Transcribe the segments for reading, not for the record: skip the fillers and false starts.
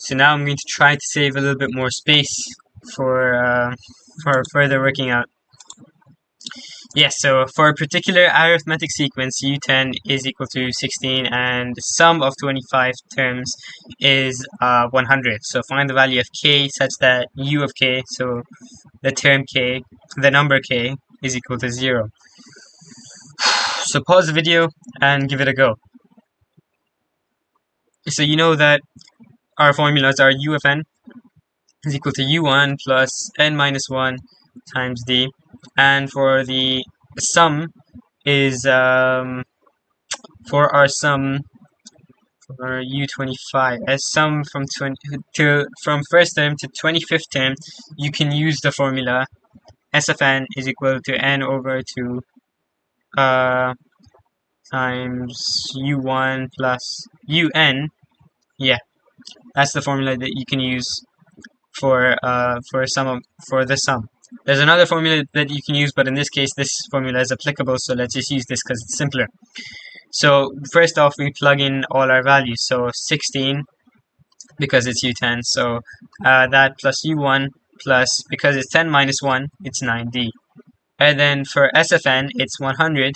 So now I'm going to try to save a little bit more space for further working out. Yes, so for a particular arithmetic sequence, u10 is equal to 16 and the sum of 25 terms is 100. So find the value of k such that u of k, so the term k, the number k, is equal to 0. So pause the video and give it a go. So you know that our formulas are u of n is equal to u1 plus n minus 1 times d, and for the sum is for our sum for u25 as sum from from first term to 25th term, you can use the formula s of n is equal to n over 2 times u1 plus un. Yeah, that's the formula that you can use for the sum. There's another formula that you can use, but in this case this formula is applicable, so let's just use this because it's simpler. So first off, we plug in all our values. So 16 because it's u10, so that plus u1 plus, because it's 10 minus 1, it's 9d. And then for s of n, it's 100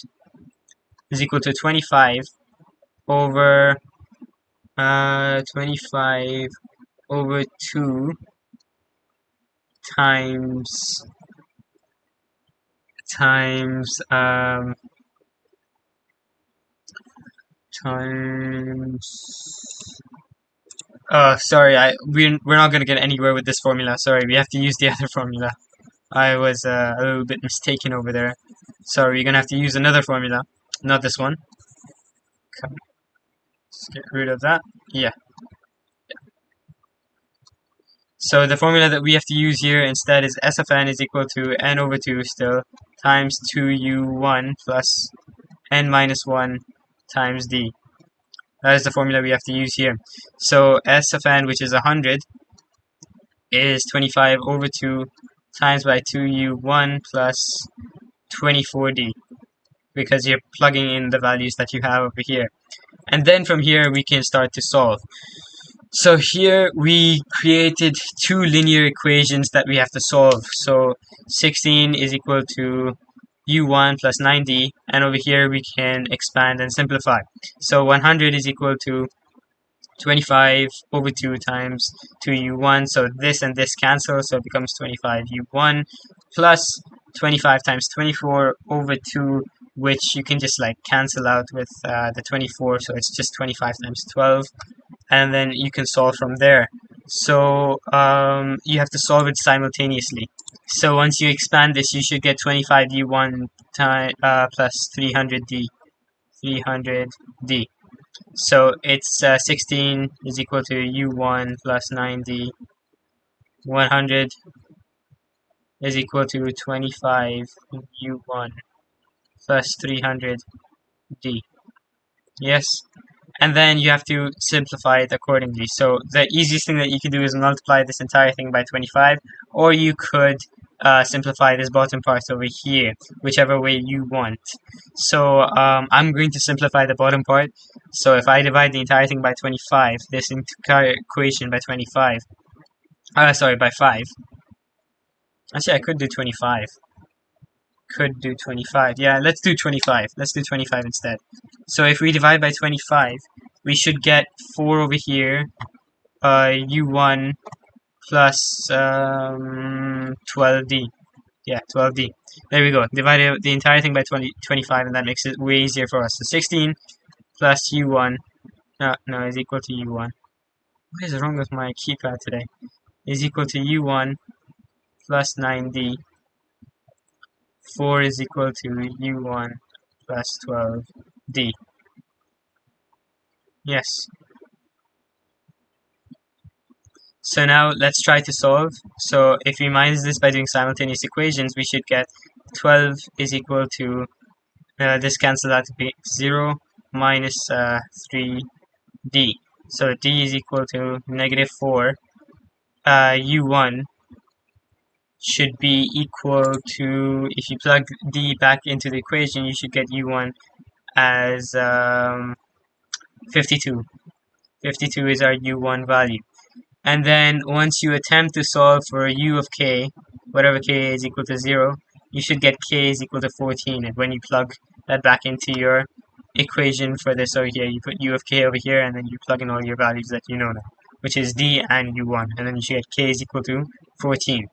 is equal to 25 over 25 over 2 times sorry, we're not gonna get anywhere with this formula. Sorry, we have to use the other formula. I was a little bit mistaken over there. Sorry, we're gonna have to use another formula, not this one. Okay. Let's get rid of that. Yeah. So the formula that we have to use here instead is s of n is equal to n over 2 still times 2u1 plus n minus 1 times d. That is the formula we have to use here. So s of n, which is 100, is 25 over 2 times by 2u1 plus 24d, because you're plugging in the values that you have over here. And then from here we can start to solve. So here we created two linear equations that we have to solve. So 16 is equal to u1 plus 9d, and over here we can expand and simplify. So 100 is equal to 25 over 2 times 2u1, so this and this cancel, so it becomes 25u1 plus 25 times 24 over 2, which you can just like cancel out with the 24, so it's just 25 times 12, and then you can solve from there. So you have to solve it simultaneously. So once you expand this, you should get 25u1 plus 300d. So it's 16 is equal to u1 plus 9d. 100 is equal to 25 u1 plus 300d. Yes, and then you have to simplify it accordingly. So the easiest thing that you can do is multiply this entire thing by 25, or you could simplify this bottom part over here, whichever way you want. So I'm going to simplify the bottom part. So if I divide the entire thing by 25, this entire equation by 25, sorry, by 5. Actually, I could do 25. Yeah, let's do 25. Let's do 25 instead. So if we divide by 25, we should get 4 over here, u1 plus 12d. Yeah, 12d. There we go. Divide the entire thing by 25, and that makes it way easier for us. So 16 plus u1, no, is equal to u1. What is wrong with my keypad today? Is equal to u1 plus 9d. 4 is equal to u1 plus 12d. Yes. So now let's try to solve. So if we minus this by doing simultaneous equations, we should get 12 is equal to, this cancels out to be 0 minus 3d. So d is equal to negative 4. u1 should be equal to, if you plug d back into the equation, you should get u1 as 52. 52 is our u1 value. And then once you attempt to solve for u of k, whatever k is equal to 0, you should get k is equal to 14. And when you plug that back into your equation for this over here, you put u of k over here, and then you plug in all your values that you know now, which is d and u1. And then you should get k is equal to 14.